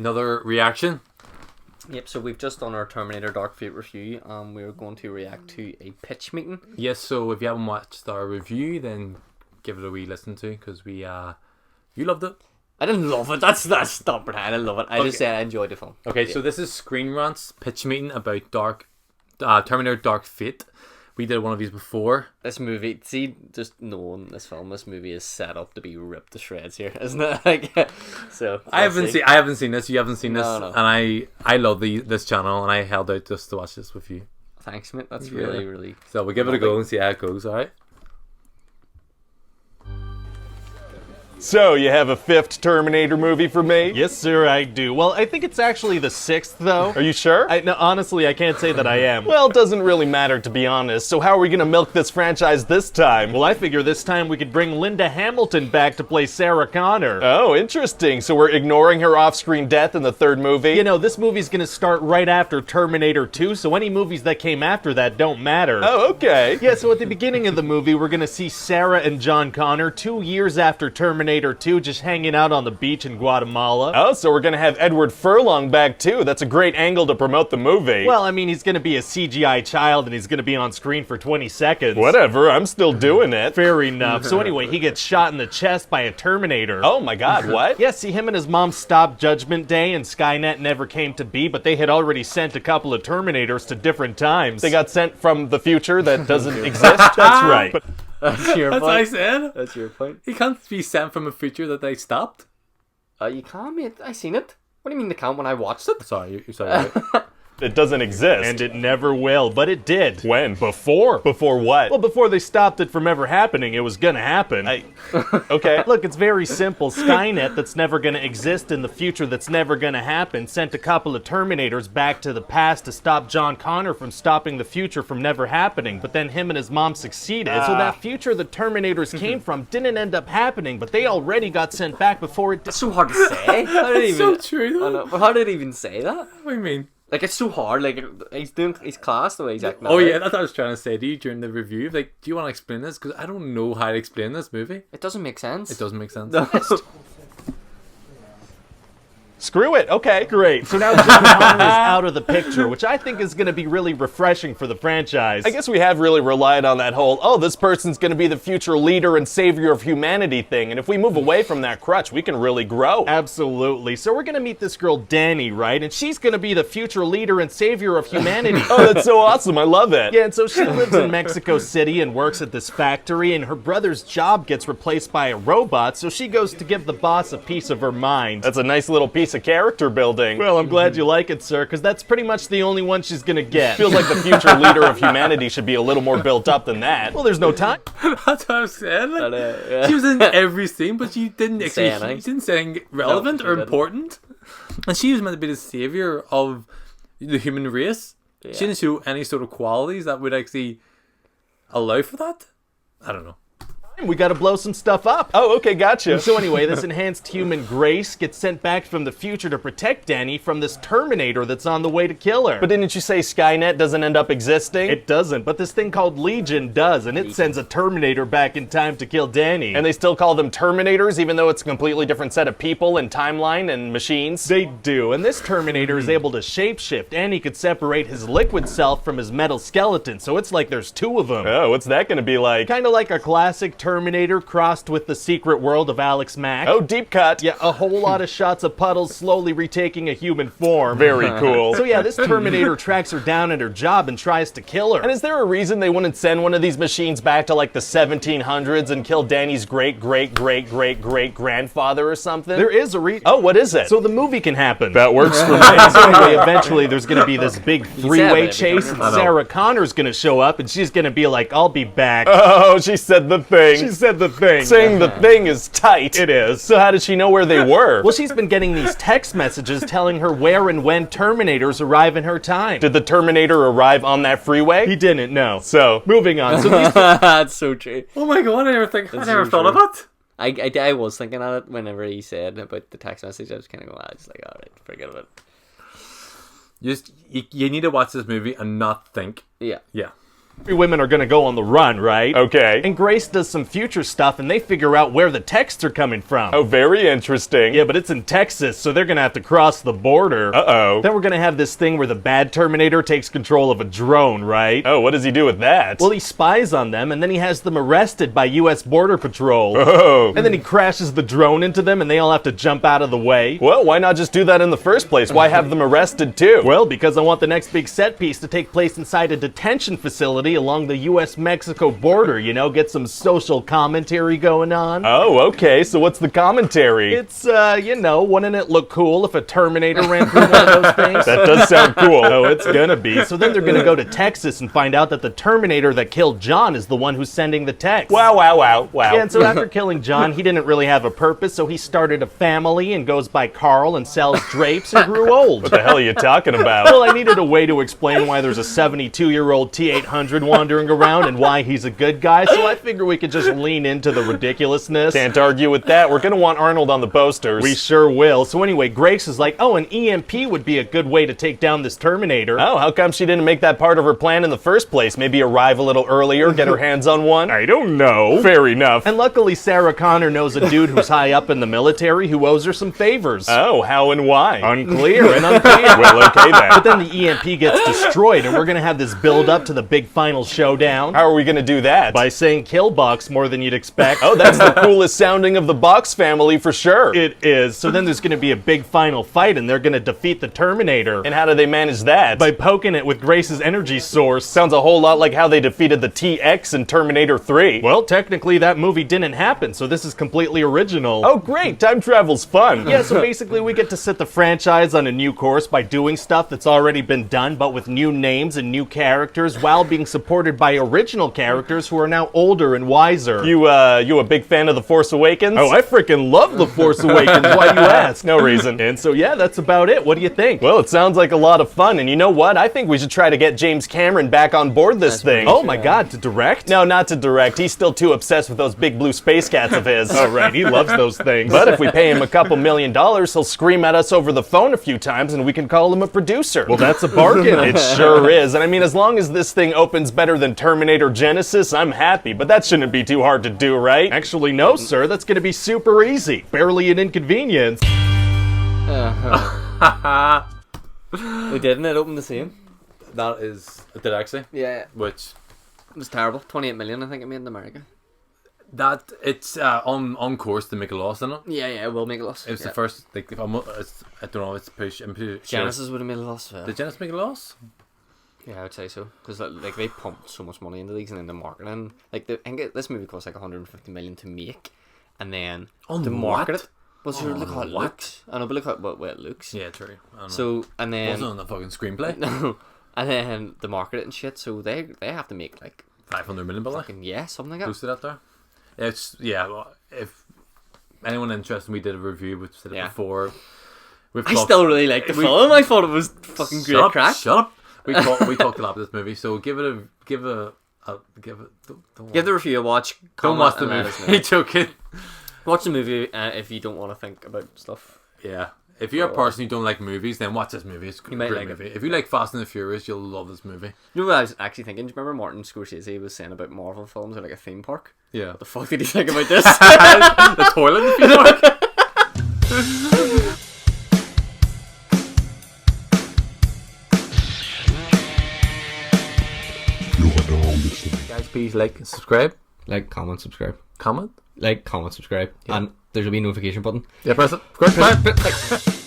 Another reaction. Yep, so we've just done our Terminator Dark Fate review. We're going to react to a pitch meeting. Yes, so if you haven't watched our review, then give it a wee listen to, because you loved it. I didn't love it. That's stop it. I didn't love it. I just said I enjoyed the film. Okay, so this is Screen Rant's pitch meeting about Terminator Dark Fate. We did one of these before. This movie, see, just knowing this movie is set up to be ripped to shreds here, isn't it? Like, so I haven't seen this. You haven't seen this, No. And I love this channel, and I held out just to watch this with you. Thanks, mate. That's really. So we'll give it a go and see how it goes. All right. So, you have a 5th Terminator movie for me? Yes, sir, I do. Well, I think it's actually the 6th, though. Are you sure? No, honestly, I can't say that I am. Well, it doesn't really matter, to be honest. So how are we gonna milk this franchise this time? Well, I figure this time we could bring Linda Hamilton back to play Sarah Connor. Oh, interesting. So we're ignoring her off-screen death in the 3rd movie? You know, this movie's gonna start right after Terminator 2, so any movies that came after that don't matter. Oh, okay. Yeah, so at the beginning of the movie, we're gonna see Sarah and John Connor 2 years after Terminator 2 just hanging out on the beach in Guatemala. Oh, so we're gonna have Edward Furlong back too. That's a great angle to promote the movie. Well, I mean, he's gonna be a CGI child and he's gonna be on screen for 20 seconds. Whatever, I'm still doing it. Fair enough. So anyway, he gets shot in the chest by a Terminator. Oh my god, what? Yeah, see, him and his mom stopped Judgment Day and Skynet never came to be, but they had already sent a couple of Terminators to different times. They got sent from the future that doesn't exist? That's right. But That's your That's point. what I said. That's your point. He can't be sent from a future that they stopped. You can't, mate. I seen it. What do you mean they can't when I watched it? Sorry, you're sorry. Right? it doesn't exist. And it never will, but it did. When? Before. Before what? Well, before they stopped it from ever happening, it was gonna happen. Okay. Look, it's very simple. Skynet, that's never gonna exist in the future, that's never gonna happen, sent a couple of Terminators back to the past to stop John Connor from stopping the future from never happening, but then him and his mom succeeded. So that future the Terminators came from didn't end up happening, but they already got sent back before it did. It's so hard to say. How did It's so true, though. I know, but how did he even say that? What do you mean? Like, it's so hard. Like, he's class the way he's acting. Oh now, yeah, right? that's what I was trying to say to you during the review. Like, do you want to explain this? Because I don't know how to explain this movie. It doesn't make sense. It doesn't make sense. No. Screw it. Okay. Great. So now John Connor is out of the picture, which I think is going to be really refreshing for the franchise. I guess we have really relied on that whole, oh, this person's gonna be the future leader and savior of humanity thing, and if we move away from that crutch, we can really grow. Absolutely. So we're going to meet this girl, Danny, right? And she's going to be the future leader and savior of humanity. Oh, that's so awesome. I love it. Yeah, and so she lives in Mexico City and works at this factory, and her brother's job gets replaced by a robot, so she goes to give the boss a piece of her mind. That's a nice little piece of character building. Well, I'm glad you like it, sir, because that's pretty much the only one she's going to get. Feels like the future leader of humanity should be a little more built up than that. Well, there's no time. That's what I was saying. Like, yeah. she was in every scene, but she didn't Say actually. anything. She didn't say anything relevant No, she or didn't. important. And she was meant to be the savior of the human race. Yeah. She didn't show any sort of qualities that would actually allow for that. I don't know. We got to blow some stuff up. Oh, okay, gotcha. So anyway, this enhanced human Grace gets sent back from the future to protect Danny from this Terminator that's on the way to kill her. But didn't you say Skynet doesn't end up existing? It doesn't, but this thing called Legion does, and it sends a Terminator back in time to kill Danny. And they still call them Terminators, even though it's a completely different set of people and timeline and machines? They do, and this Terminator is able to shapeshift, and he could separate his liquid self from his metal skeleton, so it's like there's two of them. Oh, what's that gonna be like? Kind of like a classic Terminator crossed with the secret world of Alex Mack. Oh, deep cut. Yeah, a whole lot of shots of Puddles slowly retaking a human form. Very cool. So yeah, this Terminator tracks her down at her job and tries to kill her. And is there a reason they wouldn't send one of these machines back to like the 1700s and kill Danny's great-great-great-great-great-grandfather or something? There is a reason. Oh, what is it? So the movie can happen. that works for me. So anyway, eventually there's gonna be this big three-way said it, chase, and I know. Sarah Connor's gonna show up, and she's gonna be like, "I'll be back." Oh, she said the thing. She said the thing. Saying the thing is tight. It is. So how did she know where they were? Well, she's been getting these text messages telling her where and when Terminators arrive in her time. Did the Terminator arrive on that freeway? He didn't know. So, Moving on. So these That's so true. Oh my god! I never so thought of true. it. I was thinking of it whenever he said about the text message. I was kind of going, just like, all right, forget about it. You need to watch this movie and not think. Yeah. Yeah. Three women are gonna go on the run, right? Okay. And Grace does some future stuff, and they figure out where the texts are coming from. Oh, very interesting. Yeah, but it's in Texas, so they're gonna have to cross the border. Uh-oh. Then we're gonna have this thing where the bad Terminator takes control of a drone, right? Oh, what does he do with that? Well, he spies on them, and then he has them arrested by U.S. Border Patrol. Oh. And then he crashes the drone into them, and they all have to jump out of the way. Well, why not just do that in the first place? Why have them arrested too? Well, because I want the next big set piece to take place inside a detention facility along the U.S.-Mexico border, you know, get some social commentary going on. Oh, okay, so what's the commentary? It's, you know, wouldn't it look cool if a Terminator ran through one of those things? That does sound cool. Oh, it's gonna be. So then they're gonna go to Texas and find out that the Terminator that killed John is the one who's sending the text. Wow, wow, wow, wow. Yeah, and so after killing John, he didn't really have a purpose, so he started a family and goes by Carl and sells drapes and grew old. What the hell are you talking about? Well, I needed a way to explain why there's a 72-year-old T-800 wandering around and why he's a good guy, so I figure we could just lean into the ridiculousness. Can't argue with that. We're gonna want Arnold on the posters. We sure will. So anyway, Grace is like, oh, an EMP would be a good way to take down this Terminator. Oh, how come she didn't make that part of her plan in the first place? Maybe arrive a little earlier, get her hands on one? I don't know. Fair enough. And luckily, Sarah Connor knows a dude who's high up in the military who owes her some favors. Oh, how and why? Unclear and unclear. Well, okay then. But then the EMP gets destroyed, and we're gonna have this build up to the big final showdown. How are we gonna do that? By saying kill box more than you'd expect. Oh, that's the coolest sounding of the Box family for sure. It is. So then there's gonna be a big final fight, and they're gonna defeat the Terminator. And how do they manage that? By poking it with Grace's energy source. Sounds a whole lot like how they defeated the TX in Terminator 3. Well, technically that movie didn't happen, so this is completely original. Oh, great. Time travel's fun. Yeah, so basically we get to set the franchise on a new course by doing stuff that's already been done, but with new names and new characters, while being supported by original characters who are now older and wiser. You a big fan of The Force Awakens? Oh, I freaking love The Force Awakens. Why do you ask? No reason. And so, yeah, that's about it. What do you think? Well, it sounds like a lot of fun, and you know what? I think we should try to get James Cameron back on board this thing. Oh my God, to direct? No, not to direct. He's still too obsessed with those big blue space cats of his. Oh, right, he loves those things. But if we pay him a couple $1 million, he'll scream at us over the phone a few times, and we can call him a producer. Well, that's a bargain. It sure is. And I mean, as long as this thing opens better than Terminator Genesis, I'm happy. But that shouldn't be too hard to do, right? Actually, no, sir. That's going to be super easy. Barely an inconvenience. We didn't. It opened the same. That is, it did actually. Yeah. Which, It was terrible. 28 million, I think it made in America. that, it's on course to make a loss in it. Yeah, it will make a loss. It was Yeah. the first, like, I don't know, it's pretty sure. Genesis would have made a loss. Did Genesis make a loss? Yeah, I would say so. Because like they pumped so much money into these and into marketing. Like I think this movie cost like 150 million to make, and then to market what? it. Well, sure, look how it what? looks. I know, but look how well it looks. Yeah, true. I don't know. So and it then wasn't on the fucking screenplay. no, and then the market it and shit. So they have to make like 500 million, but like, fucking something like that. close to that there. It's, yeah, well, if anyone interested, we did a review, we've said it Yeah. before. I still really like the film. I thought it was fucking great crack. Shut up. We talked a lot about this movie, so give it. Don't Give the review a watch. don't comment, watch the and let us know. movie. Joking. Watch the movie if you don't want to think about stuff. Yeah. If you're a person who don't like movies, then watch this movie. It's a might great like it. movie. If you like Fast and the Furious, you'll love this movie. You know what I was actually thinking? Do you remember Martin Scorsese was saying about Marvel films are like a theme park? Yeah. What the fuck did he think about this? The toilet in the theme park. Guys, please like and subscribe. Like, comment, subscribe. Comment. Like, comment, subscribe. And there'll be a notification button. Yeah, press it. Subscribe. Bye.